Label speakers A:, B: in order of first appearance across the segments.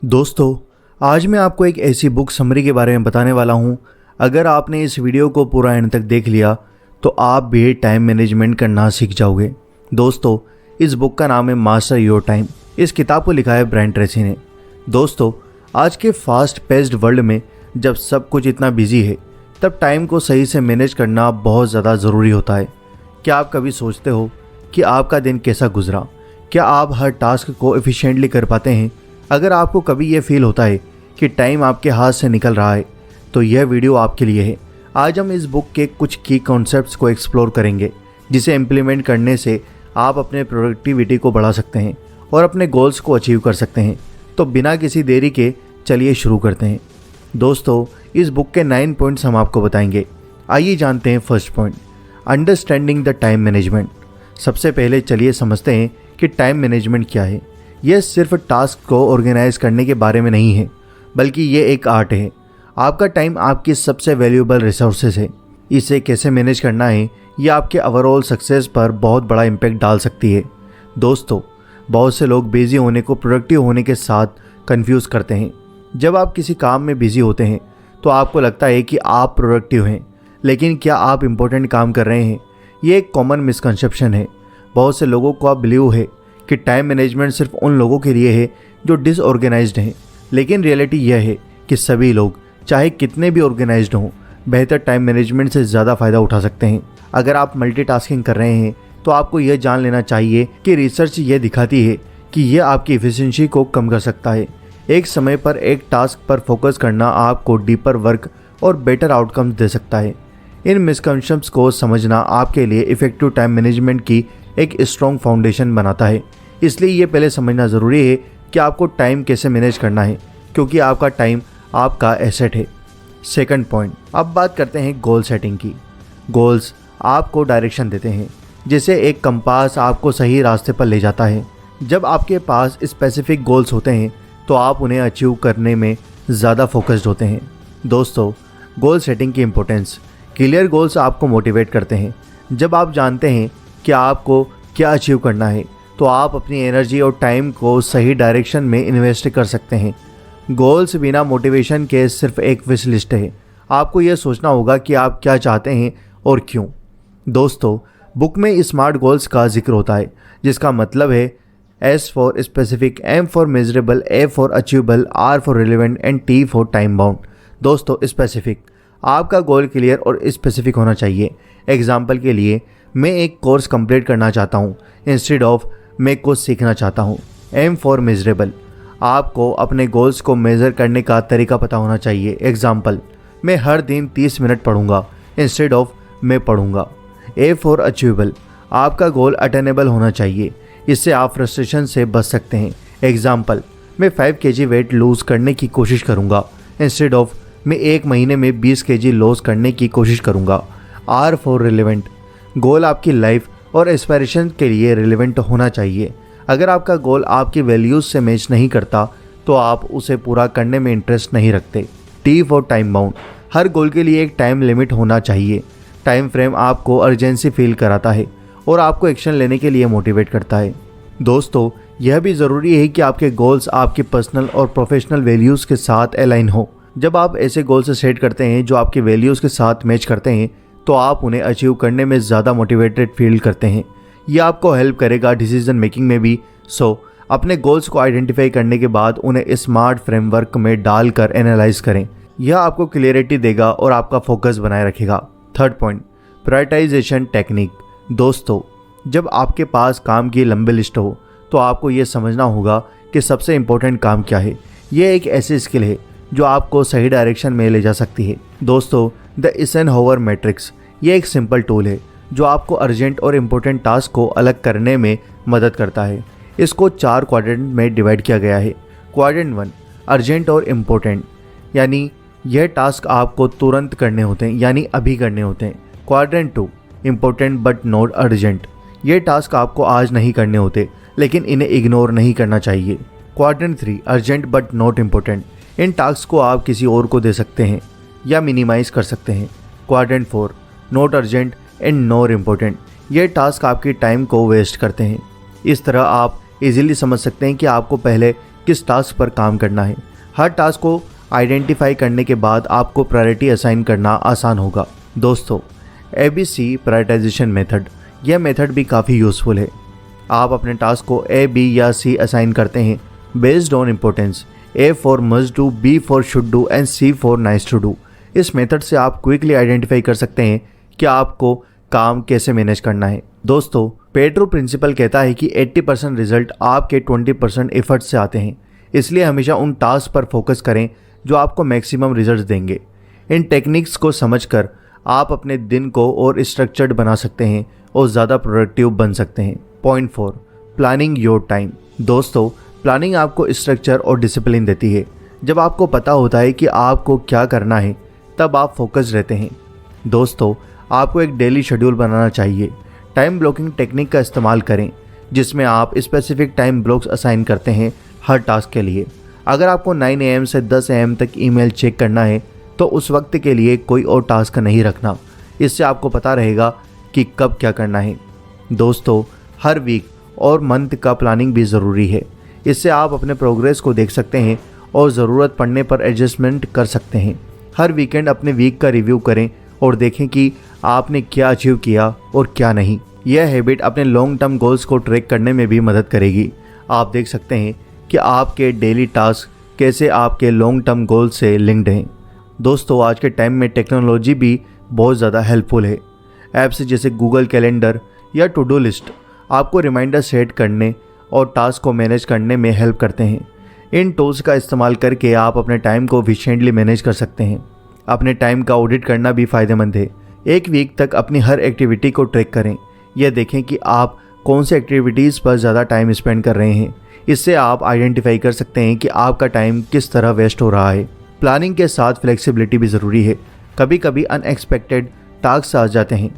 A: दोस्तों, आज मैं आपको एक ऐसी बुक समरी के बारे में बताने वाला हूँ। अगर आपने इस वीडियो को पूरा एंड तक देख लिया तो आप भी टाइम मैनेजमेंट करना सीख जाओगे। दोस्तों, इस बुक का नाम है मास्टर योर टाइम। इस किताब को लिखा है ब्रायन ट्रेसी ने। दोस्तों, आज के फास्ट पेस्ड वर्ल्ड में जब सब कुछ इतना बिजी है तब टाइम को सही से मैनेज करना बहुत ज़्यादा ज़रूरी होता है। क्या आप कभी सोचते हो कि आपका दिन कैसा गुजरा? क्या आप हर टास्क को एफिशिएंटली कर पाते हैं? अगर आपको कभी ये फील होता है कि टाइम आपके हाथ से निकल रहा है तो यह वीडियो आपके लिए है। आज हम इस बुक के कुछ की कॉन्सेप्ट्स को एक्सप्लोर करेंगे जिसे इम्प्लीमेंट करने से आप अपने प्रोडक्टिविटी को बढ़ा सकते हैं और अपने गोल्स को अचीव कर सकते हैं। तो बिना किसी देरी के चलिए शुरू करते हैं। दोस्तों, इस बुक के 9 पॉइंट्स हम आपको बताएंगे। आइए जानते हैं first point, understanding the time management. सबसे पहले चलिए समझते हैं कि टाइम मैनेजमेंट क्या है। यह सिर्फ टास्क को ऑर्गेनाइज करने के बारे में नहीं है, बल्कि ये एक आर्ट है। आपका टाइम आपकी सबसे वैल्यूएबल रिसोर्सेज है। इसे कैसे मैनेज करना है ये आपके ओवरऑल सक्सेस पर बहुत बड़ा इम्पैक्ट डाल सकती है। दोस्तों, बहुत से लोग बिजी होने को प्रोडक्टिव होने के साथ कंफ्यूज करते हैं। जब आप किसी काम में बिजी होते हैं तो आपको लगता है कि आप प्रोडक्टिव हैं, लेकिन क्या आप इम्पोर्टेंट काम कर रहे हैं? ये एक कॉमन मिसकंसेप्शन है। बहुत से लोगों को बिलीव है कि टाइम मैनेजमेंट सिर्फ उन लोगों के लिए है जो डिसऑर्गेनाइज्ड हैं, लेकिन रियलिटी यह है कि सभी लोग, चाहे कितने भी ऑर्गेनाइज्ड हों, बेहतर टाइम मैनेजमेंट से ज़्यादा फ़ायदा उठा सकते हैं। अगर आप मल्टीटास्किंग कर रहे हैं तो आपको यह जान लेना चाहिए कि रिसर्च ये दिखाती है कि यह आपकी एफिशिएंसी को कम कर सकता है। एक समय पर एक टास्क पर फोकस करना आपको डीपर वर्क और बेटर आउटकम्स दे सकता है। इन मिसकंसेप्शंस को समझना आपके लिए इफेक्टिव टाइम मैनेजमेंट की एक स्ट्रॉन्ग फाउंडेशन बनाता है। इसलिए ये पहले समझना ज़रूरी है कि आपको टाइम कैसे मैनेज करना है, क्योंकि आपका टाइम आपका एसेट है। सेकंड पॉइंट, अब बात करते हैं गोल सेटिंग की। गोल्स आपको डायरेक्शन देते हैं, जैसे एक कंपास आपको सही रास्ते पर ले जाता है। जब आपके पास स्पेसिफिक गोल्स होते हैं तो आप उन्हें अचीव करने में ज़्यादा फोकस्ड होते हैं। दोस्तों, गोल सेटिंग की इम्पोर्टेंस। क्लियर गोल्स आपको मोटिवेट करते हैं। जब आप जानते हैं कि आपको क्या अचीव करना है तो आप अपनी एनर्जी और टाइम को सही डायरेक्शन में इन्वेस्ट कर सकते हैं। गोल्स बिना मोटिवेशन के सिर्फ एक विश लिस्ट है। आपको यह सोचना होगा कि आप क्या चाहते हैं और क्यों। दोस्तों, बुक में स्मार्ट गोल्स का जिक्र होता है, जिसका मतलब है S for specific, M for measurable, A for achievable, R for relevant and T for time bound. दोस्तों, स्पेसिफिक, आपका गोल क्लियर और स्पेसिफिक होना चाहिए। एग्जाम्पल के लिए, मैं एक कोर्स कंप्लीट करना चाहता हूँ इंस्टेड ऑफ मैं कुछ सीखना चाहता हूँ। M फॉर मेजरेबल, आपको अपने गोल्स को मेज़र करने का तरीका पता होना चाहिए। एग्जाम्पल, मैं हर दिन 30 मिनट पढ़ूंगा इंस्टेड ऑफ मैं पढ़ूंगा। A फॉर अचीवेबल, आपका गोल अटेनेबल होना चाहिए। इससे आप फ्रस्ट्रेशन से बच सकते हैं। एग्जाम्पल, मैं 5 kg वेट लूज़ करने की कोशिश करूंगा इंस्टेड ऑफ मैं 1 महीने में 20 kg लॉस करने की कोशिश करूंगा। R फॉर रिलेवेंट, गोल आपकी लाइफ और एस्पायरेशन के लिए रिलेवेंट होना चाहिए। अगर आपका गोल आपकी वैल्यूज़ से मैच नहीं करता तो आप उसे पूरा करने में इंटरेस्ट नहीं रखते। T फॉर टाइम बाउंड, हर गोल के लिए एक टाइम लिमिट होना चाहिए। टाइम फ्रेम आपको अर्जेंसी फील कराता है और आपको एक्शन लेने के लिए मोटिवेट करता है। दोस्तों, यह भी ज़रूरी है कि आपके गोल्स आपकी पर्सनल और प्रोफेशनल वैल्यूज़ के साथ अलाइन हो। जब आप ऐसे गोल्स सेट करते हैं जो आपके वैल्यूज़ के साथ मैच करते हैं तो आप उन्हें अचीव करने में ज़्यादा मोटिवेटेड फील करते हैं। यह आपको हेल्प करेगा डिसीजन मेकिंग में भी। अपने गोल्स को आइडेंटिफाई करने के बाद उन्हें स्मार्ट फ्रेमवर्क में डालकर एनालाइज करें। यह आपको क्लियरिटी देगा और आपका फोकस बनाए रखेगा। Third point, prioritisation technique. दोस्तों, जब आपके पास काम की लंबी लिस्ट हो तो आपको यह समझना होगा कि सबसे इम्पोर्टेंट काम क्या है। यह एक ऐसी स्किल है जो आपको सही डायरेक्शन में ले जा सकती है। दोस्तों, द एइज़नहोवर मैट्रिक्स, ये एक सिंपल टूल है जो आपको अर्जेंट और इम्पोर्टेंट टास्क को अलग करने में मदद करता है। इसको 4 क्वाड्रेंट में डिवाइड किया गया है। क्वाड्रेंट 1, अर्जेंट और इम्पोर्टेंट, यानी यह टास्क आपको तुरंत करने होते हैं, यानी अभी करने होते हैं। Quadrant 2, important but not urgent, ये टास्क आपको आज नहीं करने होते लेकिन इन्हें इग्नोर नहीं करना चाहिए। Quadrant 3, urgent but not important, in task को आप किसी और को दे सकते हैं या मिनिमाइज कर सकते हैं। Quadrant 4, not urgent and not important, ये टास्क आपकी टाइम को वेस्ट करते हैं। इस तरह आप इजीली समझ सकते हैं कि आपको पहले किस टास्क पर काम करना है। हर टास्क को आइडेंटिफाई करने के बाद आपको प्रायोरिटी असाइन करना आसान होगा। दोस्तों, ABC प्रायोरिटाइजेशन मेथड, यह मेथड भी काफ़ी यूज़फुल है। आप अपने टास्क को A, B या C असाइन करते हैं based on importance. A for must do, B for should do and C for nice to do. इस मेथड से आप क्विकली आइडेंटिफाई कर सकते हैं कि आपको काम कैसे मैनेज करना है। दोस्तों, पेड्रो प्रिंसिपल कहता है कि 80% रिजल्ट आपके 20% एफर्ट से आते हैं, इसलिए हमेशा उन टास्क पर फोकस करें जो आपको मैक्सिमम रिजल्ट देंगे। इन टेक्निक्स को समझकर आप अपने दिन को और स्ट्रक्चर्ड बना सकते हैं और ज़्यादा प्रोडक्टिव बन सकते हैं। Point 4, planning your time. दोस्तों, प्लानिंग आपको स्ट्रक्चर और डिसिप्लिन देती है। जब आपको पता होता है कि आपको क्या करना है, तब आप फोकस रहते हैं। दोस्तों, आपको एक डेली शेड्यूल बनाना चाहिए। टाइम ब्लॉकिंग टेक्निक का इस्तेमाल करें, जिसमें आप स्पेसिफिक टाइम ब्लॉक्स असाइन करते हैं हर टास्क के लिए। अगर आपको 9 AM से 10 AM तक ईमेल चेक करना है, तो उस वक्त के लिए कोई और टास्क नहीं रखना। इससे आपको पता रहेगा कि कब क्या करना है। दोस्तों, हर वीक और मंथ का प्लानिंग भी ज़रूरी है। इससे आप अपने प्रोग्रेस को देख सकते हैं और ज़रूरत पड़ने पर एडजस्टमेंट कर सकते हैं। हर वीकेंड अपने वीक का रिव्यू करें और देखें कि आपने क्या अचीव किया और क्या नहीं। यह हैबिट अपने लॉन्ग टर्म गोल्स को ट्रैक करने में भी मदद करेगी। आप देख सकते हैं कि आपके डेली टास्क कैसे आपके लॉन्ग टर्म गोल से लिंक्ड हैं। दोस्तों, आज के टाइम में टेक्नोलॉजी भी बहुत ज़्यादा हेल्पफुल है। ऐप्स जैसे गूगल कैलेंडर या टू डू लिस्ट आपको रिमाइंडर सेट करने और टास्क को मैनेज करने में हेल्प करते हैं। इन टूल्स का इस्तेमाल करके आप अपने टाइम को एफिशिएंटली मैनेज कर सकते हैं। अपने टाइम का ऑडिट करना भी फ़ायदेमंद है। एक वीक तक अपनी हर एक्टिविटी को ट्रैक करें। यह देखें कि आप कौन से एक्टिविटीज़ पर ज़्यादा टाइम स्पेंड कर रहे हैं। इससे आप आइडेंटिफाई कर सकते हैं कि आपका टाइम किस तरह वेस्ट हो रहा है। प्लानिंग के साथ फ्लेक्सिबिलिटी भी ज़रूरी है। कभी कभी अनएक्सपेक्टेड टास्क आ जाते हैं,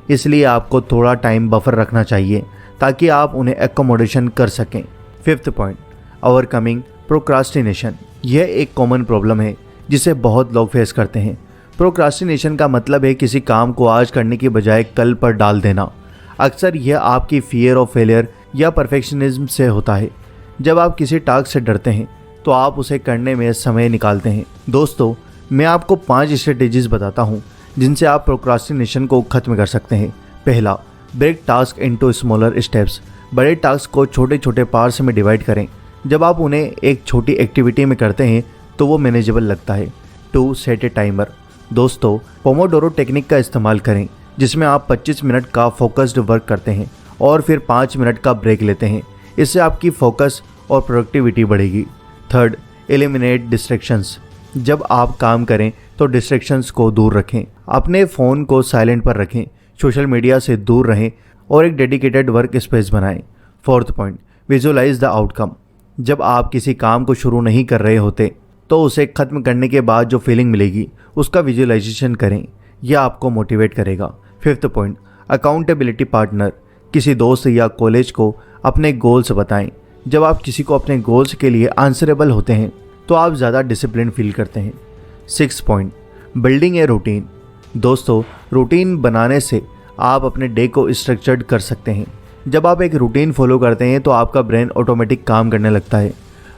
A: इसलिए आपको थोड़ा टाइम बफर रखना चाहिए ताकि आप उन्हें एकोमोडेशन कर सकें। 5th point, overcoming procrastination. यह एक कॉमन प्रॉब्लम है जिसे बहुत लोग फेस करते हैं। प्रोक्रास्टिनेशन का मतलब है किसी काम को आज करने की बजाय कल पर डाल देना। अक्सर यह आपकी फियर ऑफ फेलियर या परफेक्शनिज्म से होता है। जब आप किसी टास्क से डरते हैं तो आप उसे करने में समय निकालते हैं। दोस्तों, मैं आपको 5 स्ट्रेटेजीज बताता हूँ जिनसे आप प्रोक्रास्टिनेशन को खत्म कर सकते हैं। पहला, break task into smaller steps. बड़े टास्क को छोटे छोटे पार्ट्स में डिवाइड करें। जब आप उन्हें एक छोटी एक्टिविटी में करते हैं तो वो मैनेजेबल लगता है। 2, सेट ए टाइमर। दोस्तों, पोमोडोरो टेक्निक का इस्तेमाल करें, जिसमें आप 25 मिनट का फोकस्ड वर्क करते हैं और फिर 5 मिनट का ब्रेक लेते हैं। इससे आपकी फोकस और प्रोडक्टिविटी बढ़ेगी। 3rd, eliminate distractions. जब आप काम करें तो डिस्ट्रैक्शंस को दूर रखें। अपने फ़ोन को साइलेंट पर रखें, सोशल मीडिया से दूर रहें और एक डेडिकेटेड वर्क स्पेस बनाएं। 4th point, visualise the outcome. जब आप किसी काम को शुरू नहीं कर रहे होते तो उसे ख़त्म करने के बाद जो फीलिंग मिलेगी उसका विजुअलाइजेशन करें। यह आपको मोटिवेट करेगा। 5th point, accountability partner. किसी दोस्त या कॉलेज को अपने गोल्स बताएं। जब आप किसी को अपने गोल्स के लिए आंसरेबल होते हैं तो आप ज़्यादा डिसिप्लिन फील करते हैं। 6th point, building a routine. दोस्तों, रूटीन बनाने से आप अपने डे को स्ट्रक्चर्ड कर सकते हैं। जब आप एक रूटीन फॉलो करते हैं तो आपका ब्रेन ऑटोमेटिक काम करने लगता है।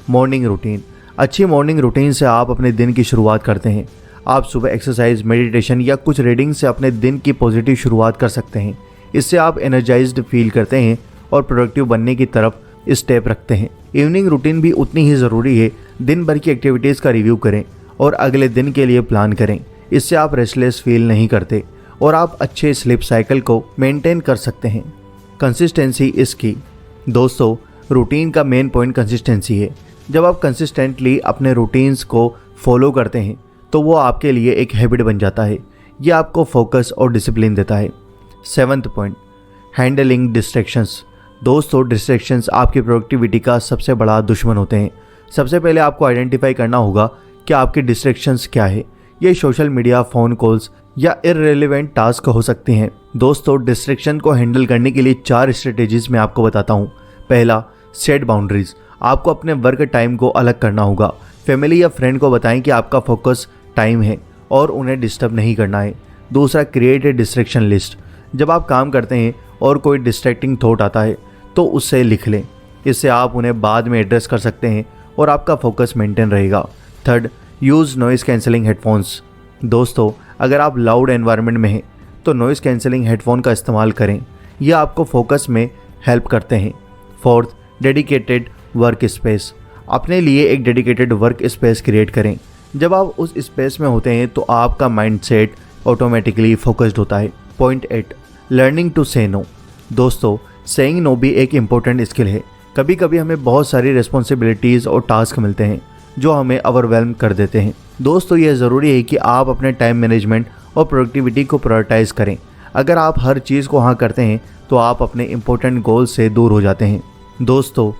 A: Morning routine. अच्छी मॉर्निंग रूटीन से आप अपने दिन की शुरुआत करते हैं। आप सुबह एक्सरसाइज, मेडिटेशन या कुछ रीडिंग से अपने दिन की पॉजिटिव शुरुआत कर सकते हैं। इससे आप एनर्जाइज्ड फील करते हैं और प्रोडक्टिव बनने की तरफ स्टेप रखते हैं। इवनिंग रूटीन भी उतनी ही ज़रूरी है। दिन भर की एक्टिविटीज़ का रिव्यू करें और अगले दिन के लिए प्लान करें। इससे आप रेस्टलेस फील नहीं करते और आप अच्छे स्लीप साइकिल को मेंटेन कर सकते हैं। कंसिस्टेंसी इज़ की। दोस्तों, रूटीन का मेन पॉइंट कंसिस्टेंसी है। जब आप कंसिस्टेंटली अपने रूटीन्स को फॉलो करते हैं तो वो आपके लिए एक हैबिट बन जाता है। ये आपको फोकस और डिसिप्लिन देता है। 7th point, handling distractions. दोस्तों, डिस्ट्रैक्शंस आपकी प्रोडक्टिविटी का सबसे बड़ा दुश्मन होते हैं। सबसे पहले आपको आइडेंटिफाई करना होगा कि आपकी डिस्ट्रैक्शंस क्या है। ये सोशल मीडिया, फ़ोन कॉल्स या इररिलेवेंट टास्क हो सकते हैं। दोस्तों, डिस्ट्रैक्शन को हैंडल करने के लिए 4 स्ट्रेटेजीज मैं आपको बताता हूँ। पहला, सेट बाउंड्रीज। आपको अपने वर्क टाइम को अलग करना होगा। फैमिली या फ्रेंड को बताएं कि आपका फोकस टाइम है और उन्हें डिस्टर्ब नहीं करना है। दूसरा, क्रिएट ए डिस्ट्रैक्शन लिस्ट। जब आप काम करते हैं और कोई डिस्ट्रैक्टिंग थॉट आता है तो उससे लिख लें। इससे आप उन्हें बाद में एड्रेस कर सकते हैं और आपका फोकस मेंटेन रहेगा। Third, use noise cancelling headphones. दोस्तों, अगर आप लाउड एनवायरनमेंट में हैं तो नॉइज़ कैंसलिंग हेडफोन का इस्तेमाल करें, यह आपको फोकस में हेल्प करते हैं। Fourth, dedicated work space. अपने लिए एक डेडिकेटेड वर्क स्पेस क्रिएट करें। जब आप उस स्पेस में होते हैं तो आपका माइंडसेट ऑटोमेटिकली फोकस्ड होता है। पॉइंट 8, लर्निंग टू से नो। दोस्तों, सेइंग नो भी एक इम्पोर्टेंट स्किल है। कभी कभी हमें बहुत सारी रिस्पॉन्सिबिलिटीज़ और टास्क मिलते हैं जो हमें ओवरवेल्म कर देते हैं। दोस्तों, यह ज़रूरी है कि आप अपने टाइम मैनेजमेंट और प्रोडक्टिविटी को प्रायोरिटाइज़ करें। अगर आप हर चीज़ को हाँ करते हैं तो आप अपने इम्पोर्टेंट गोल से दूर हो जाते हैं। दोस्तों,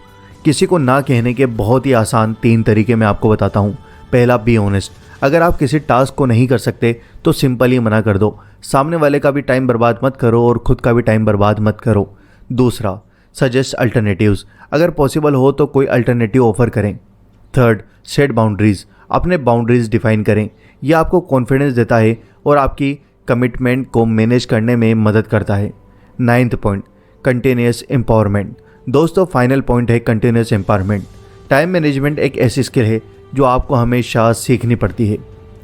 A: किसी को ना कहने के बहुत ही आसान 3 तरीके मैं आपको बताता हूँ। पहला, बी ऑनेस्ट। अगर आप किसी टास्क को नहीं कर सकते तो सिंपली मना कर दो। सामने वाले का भी टाइम बर्बाद मत करो और खुद का भी टाइम बर्बाद मत करो। दूसरा, सजेस्ट अल्टरनेटिव्स। अगर पॉसिबल हो तो कोई अल्टरनेटिव ऑफर करें। Third, set boundaries. अपने बाउंड्रीज डिफाइन करें। यह आपको कॉन्फिडेंस देता है और आपकी कमिटमेंट को मैनेज करने में मदद करता है। 9th point, continuous empowerment. दोस्तों, फाइनल पॉइंट है कंटिन्यूस एम्पावरमेंट। टाइम मैनेजमेंट एक ऐसी स्किल है जो आपको हमेशा सीखनी पड़ती है।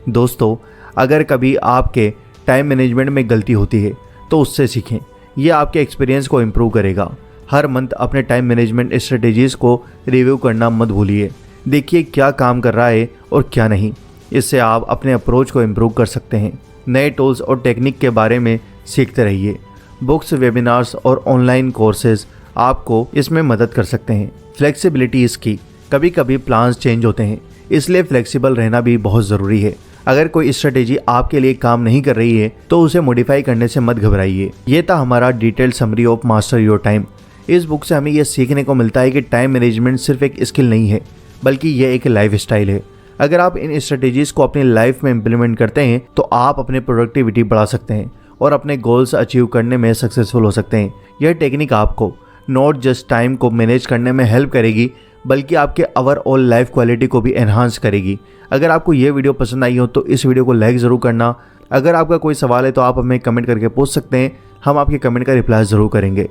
A: दोस्तों, अगर कभी आपके टाइम मैनेजमेंट में गलती होती है तो उससे सीखें। यह आपके एक्सपीरियंस को इम्प्रूव करेगा। हर मंथ अपने टाइम मैनेजमेंट स्ट्रेटेजीज़ को रिव्यू करना मत भूलिए। देखिए क्या काम कर रहा है और क्या नहीं। इससे आप अपने अप्रोच को इम्प्रूव कर सकते हैं। नए टूल्स और टेक्निक के बारे में सीखते रहिए। बुक्स, वेबिनार्स और ऑनलाइन कोर्सेज आपको इसमें मदद कर सकते हैं। फ्लेक्सिबिलिटी इसकी, कभी कभी प्लान्स चेंज होते हैं, इसलिए फ्लेक्सिबल रहना भी बहुत ज़रूरी है। अगर कोई स्ट्रेटेजी आपके लिए काम नहीं कर रही है तो उसे मॉडिफाई करने से मत घबराइए। ये था हमारा detailed summary of master your time. इस बुक से हमें यह सीखने को मिलता है कि टाइम मैनेजमेंट सिर्फ एक स्किल नहीं है बल्कि यह एक लाइफ स्टाइल है। अगर आप इन स्ट्रेटेजीज़ को अपनी लाइफ में इम्प्लीमेंट करते हैं तो आप अपने प्रोडक्टिविटी बढ़ा सकते हैं और अपने गोल्स अचीव करने में सक्सेसफुल हो सकते हैं। यह टेक्निक आपको नॉट जस्ट टाइम को मैनेज करने में हेल्प करेगी बल्कि आपके ओवरऑल लाइफ क्वालिटी को भी एनहांस करेगी। अगर आपको ये वीडियो पसंद आई हो तो इस वीडियो को लाइक ज़रूर करना। अगर आपका कोई सवाल है तो आप हमें कमेंट करके पूछ सकते हैं, हम आपके कमेंट का रिप्लाई ज़रूर करेंगे।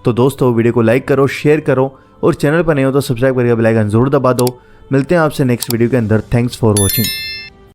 A: तो दोस्तों, वीडियो को लाइक करो, शेयर करो और चैनल पर नहीं हो तो सब्सक्राइब करके बेल आइकन ज़रूर दबा दो। मिलते हैं आपसे नेक्स्ट वीडियो के अंदर। Thanks for watching.